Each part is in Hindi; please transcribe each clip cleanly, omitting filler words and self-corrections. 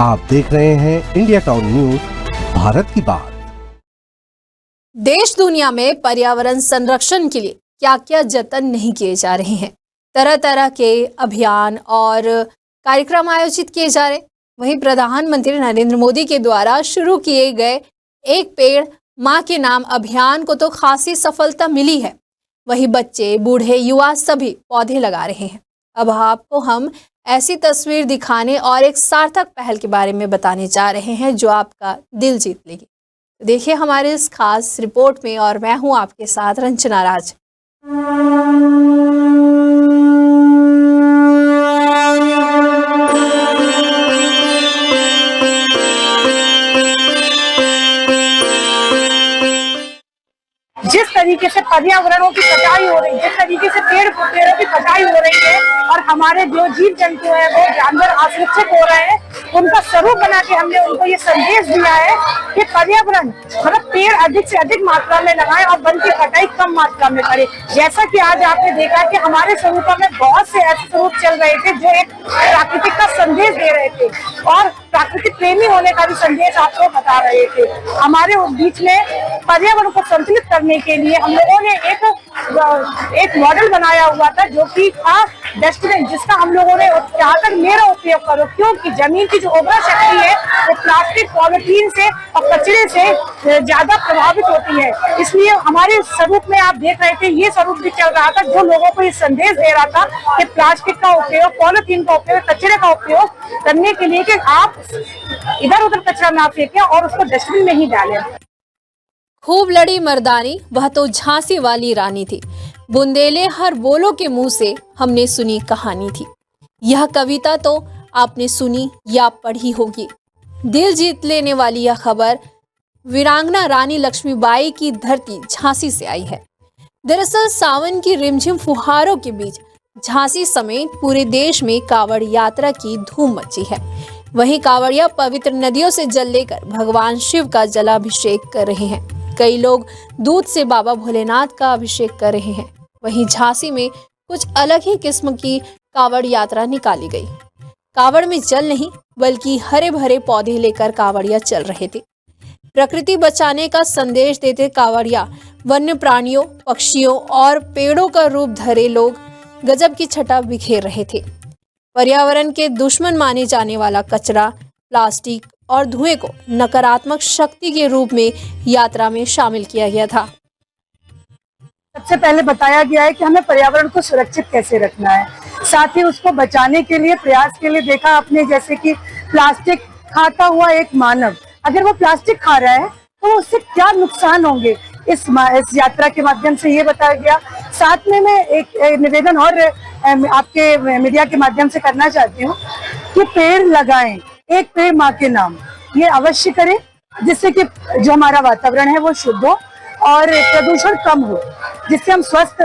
आप देख रहे हैं इंडिया टाउन न्यूज, भारत की बात। देश दुनिया में पर्यावरण संरक्षण के लिए क्या क्या जतन नहीं किए जा रहे हैं। तरह तरह के अभियान और कार्यक्रम आयोजित किए जा रहे। वहीं प्रधानमंत्री नरेंद्र मोदी के द्वारा शुरू किए गए एक पेड़ मां के नाम अभियान को तो खासी सफलता मिली है। वहीं बच्चे, बूढ़े, युवा सभी पौधे लगा रहे हैं। अब आपको हम ऐसी तस्वीर दिखाने और एक सार्थक पहल के बारे में बताने जा रहे हैं जो आपका दिल जीत लेगी। देखिए हमारे इस खास रिपोर्ट में, और मैं हूं आपके साथ रंजना राज। जिस तरीके से पर्यावरणों की कटाई हो रही है, जिस तरीके से पेड़ों की कटाई हो रही है और हमारे जो जीव जंतु हैं वो जानवर असुरक्षित हो रहे हैं, उनका स्वरूप बना के हमने उनको ये संदेश दिया है कि पर्यावरण मतलब पेड़ अधिक से अधिक मात्रा में लगाएं और वन की कटाई कम मात्रा में करें। जैसा कि आज आपने देखा कि हमारे स्वरूपों में बहुत से ऐसे स्वरूप चल रहे थे जो एक प्राकृतिक का संदेश दे रहे थे और प्राकृतिक प्रेमी होने का भी संदेश आपको बता रहे थे। हमारे बीच में पर्यावरण को संतुलित करने के लिए हम लोगों ने एक मॉडल बनाया हुआ था जो कि था डस्टबिन, जिसका हम लोगों ने चाहकर मेरा उपयोग करो, क्योंकि जमीन की जो उर्वरा शक्ति है वो प्लास्टिक, पॉलिथीन से और कचरे से ज्यादा प्रभावित होती है। इसलिए हमारे स्वरूप में आप देख रहे थे ये स्वरूप भी चल रहा था जो लोगों को ये संदेश दे रहा था कि प्लास्टिक का उपयोग, पॉलिथीन का उपयोग, कचरे का उपयोग करने के लिए कि आप इधर उधर कचरा ना फेंकें और उसको डस्टबिन में ही डालें। खूब लड़ी मर्दानी, वह तो झांसी वाली रानी थी। बुंदेले हर बोलो के मुंह से हमने सुनी कहानी थी। यह कविता तो आपने सुनी या पढ़ी होगी। दिल जीत लेने वाली यह खबर वीरांगना रानी लक्ष्मीबाई की धरती झांसी से आई है। दरअसल सावन की रिमझिम फुहारों के बीच झांसी समेत पूरे देश में कांवड़ यात्रा की धूम मची है। वहीं कांवड़िया पवित्र नदियों से जल लेकर भगवान शिव का जलाभिषेक कर रहे हैं। कई लोग दूध से बाबा भोलेनाथ का अभिषेक कर रहे हैं। वहीं झांसी में कुछ अलग ही किस्म की कांवड़ यात्रा निकाली गई। कांवड़ में जल नहीं बल्कि हरे भरे पौधे लेकर कांवड़िया चल रहे थे। प्रकृति बचाने का संदेश देते कांवड़िया वन्य प्राणियों, पक्षियों और पेड़ों का रूप धरे लोग गजब की छटा बिखेर रहे थे। पर्यावरण के दुश्मन माने जाने वाला कचरा, प्लास्टिक और धुएं को नकारात्मक शक्ति के रूप में यात्रा में शामिल किया गया था। सबसे पहले बताया गया है कि हमें पर्यावरण को सुरक्षित कैसे रखना है, साथ ही उसको बचाने के लिए प्रयास के लिए देखा आपने जैसे कि प्लास्टिक खाता हुआ एक मानव, अगर वो प्लास्टिक खा रहा है तो उससे क्या नुकसान होंगे, इस यात्रा के माध्यम से ये बताया गया। साथ में मैं एक निवेदन और आपके मीडिया के माध्यम से करना चाहती हूँ कि पेड़ लगाएं, एक पेड़ माँ के नाम, ये अवश्य करें जिससे कि जो हमारा वातावरण है वो शुद्ध हो और प्रदूषण कम हो, जिससे हम स्वस्थ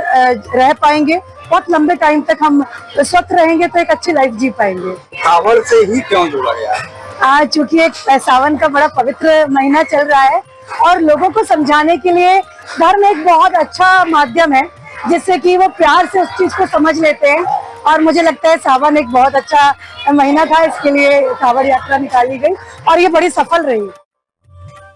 रह पाएंगे। बहुत लंबे टाइम तक हम स्वस्थ रहेंगे तो एक अच्छी लाइफ जी पाएंगे। कांवड़ से ही क्यों जुड़ा गया? आज चूंकि एक सावन का बड़ा पवित्र महीना चल रहा है और लोगों को समझाने के लिए धर्म एक बहुत अच्छा माध्यम है जिससे कि वो प्यार से उस चीज को समझ लेते हैं। और मुझे लगता है सावन एक बहुत अच्छा महीना था, इसके लिए कांवड़ यात्रा निकाली गई और ये बड़ी सफल रही।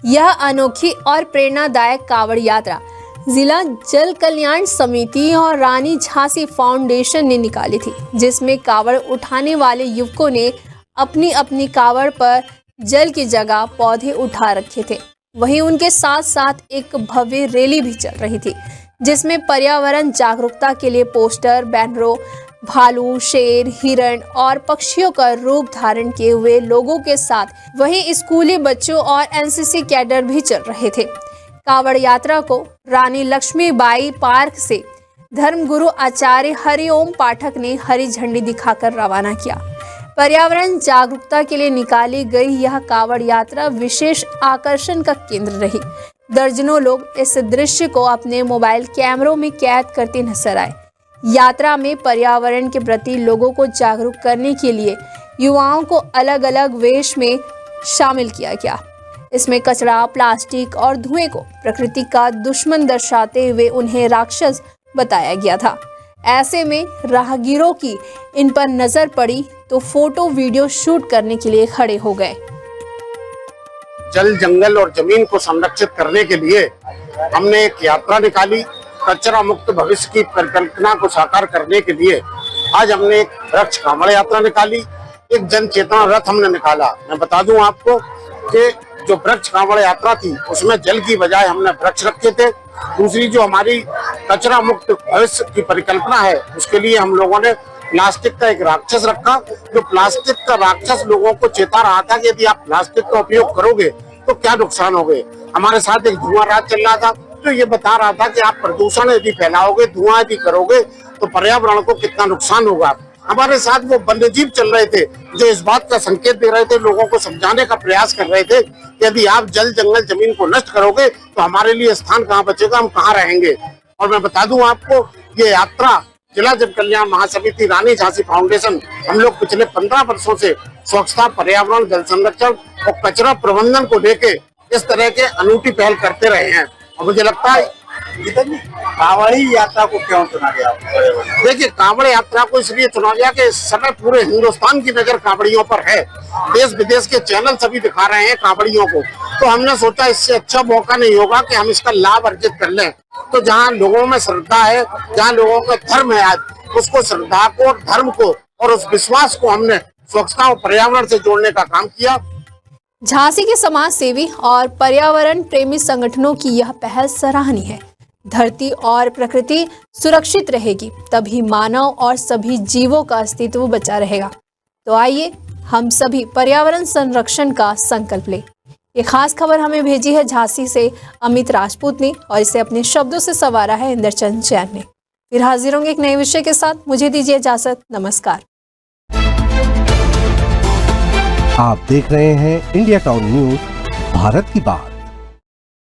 यह अनोखी और प्रेरणादायक कांवड़ यात्रा जिला जल कल्याण समिति और रानी झांसी फाउंडेशन ने निकाली थी, जिसमें कांवड़ उठाने वाले युवकों ने अपनी अपनी कांवड़ पर जल की जगह पौधे उठा रखे थे। वहीं उनके साथ साथ एक भव्य रैली भी चल रही थी जिसमें पर्यावरण जागरूकता के लिए पोस्टर, बैनरों, भालू, शेर, हिरण और पक्षियों का रूप धारण किए हुए लोगों के साथ वहीं स्कूली बच्चों और एनसीसी कैडर भी चल रहे थे। कांवड़ यात्रा को रानी लक्ष्मीबाई पार्क से धर्मगुरु आचार्य हरिओम पाठक ने हरी झंडी दिखाकर रवाना किया। पर्यावरण जागरूकता के लिए निकाली गई यह कांवड़ यात्रा विशेष आकर्षण का केंद्र रही। दर्जनों लोग इस दृश्य को अपने मोबाइल कैमरों में कैद करते नजर आए। यात्रा में पर्यावरण के प्रति लोगों को जागरूक करने के लिए युवाओं को अलग अलग वेश में शामिल किया गया। इसमें कचरा, प्लास्टिक और धुएं को प्रकृति का दुश्मन दर्शाते हुए उन्हें राक्षस बताया गया था। ऐसे में राहगीरों की इन पर नजर पड़ी तो फोटो वीडियो शूट करने के लिए खड़े हो गए। जल, जंगल और जमीन को संरक्षित करने के लिए हमने एक यात्रा निकाली। कचरा मुक्त भविष्य की परिकल्पना को साकार करने के लिए आज हमने एक वृक्ष कांवड़ यात्रा निकाली, एक जन चेतना रथ हमने निकाला। मैं बता दूं आपको कि जो वृक्ष कांवड़ यात्रा थी उसमें जल की बजाय हमने वृक्ष रखे थे। दूसरी जो हमारी कचरा मुक्त भविष्य की परिकल्पना है उसके लिए हम लोगों ने प्लास्टिक का एक राक्षस रखा, जो प्लास्टिक का राक्षस लोगों को चेता रहा था कि यदि आप प्लास्टिक का उपयोग करोगे तो क्या नुकसान होंगे। हमारे साथ एक धुआं राज चल रहा था जो ये बता रहा था कि आप प्रदूषण यदि फैलाओगे, धुआं यदि करोगे तो पर्यावरण को कितना नुकसान होगा। हमारे साथ वो वन्यजीव चल रहे थे जो इस बात का संकेत दे रहे थे, लोगों को समझाने का प्रयास कर रहे थे कि यदि आप जल, जंगल, जमीन को नष्ट करोगे तो हमारे लिए स्थान कहाँ बचेगा, हम कहाँ रहेंगे। और मैं बता दूं आपको, ये यात्रा जिला जन कल्याण महासमिति रानी झांसी फाउंडेशन, हम लोग पिछले 15 वर्षों से स्वच्छता, पर्यावरण, जल संरक्षण और कचरा प्रबंधन को लेके इस तरह के अनूठी पहल करते रहे हैं। और मुझे लगता है कांवड़ी यात्रा को क्यों चुना गया? देखिए, कांवड़ यात्रा को इसलिए चुना गया कि इस समय पूरे हिंदुस्तान की नजर कांवड़ियों पर है। देश विदेश के चैनल सभी दिखा रहे हैं कांवड़ियों को, तो हमने सोचा इससे अच्छा मौका नहीं होगा कि हम इसका लाभ अर्जित कर लें। तो जहां लोगों में श्रद्धा है, जहां लोगों का धर्म है, आज उसको, श्रद्धा को, धर्म को और उस विश्वास को हमने स्वच्छता और पर्यावरण से जोड़ने का काम किया। झांसी के समाज सेवी और पर्यावरण प्रेमी संगठनों की यह पहल सराहनीय है। धरती और प्रकृति सुरक्षित रहेगी तभी मानव और सभी जीवों का अस्तित्व बचा रहेगा। तो आइए हम सभी पर्यावरण संरक्षण का संकल्प लें। ये खास खबर हमें भेजी है झांसी से अमित राजपूत ने और इसे अपने शब्दों से संवारा है इंद्रचंद जैन ने। फिर हाजिर होंगे एक नए विषय के साथ। मुझे दीजिए इजाजत। नमस्कार। आप देख रहे हैं इंडिया टाउन न्यूज, भारत की बात।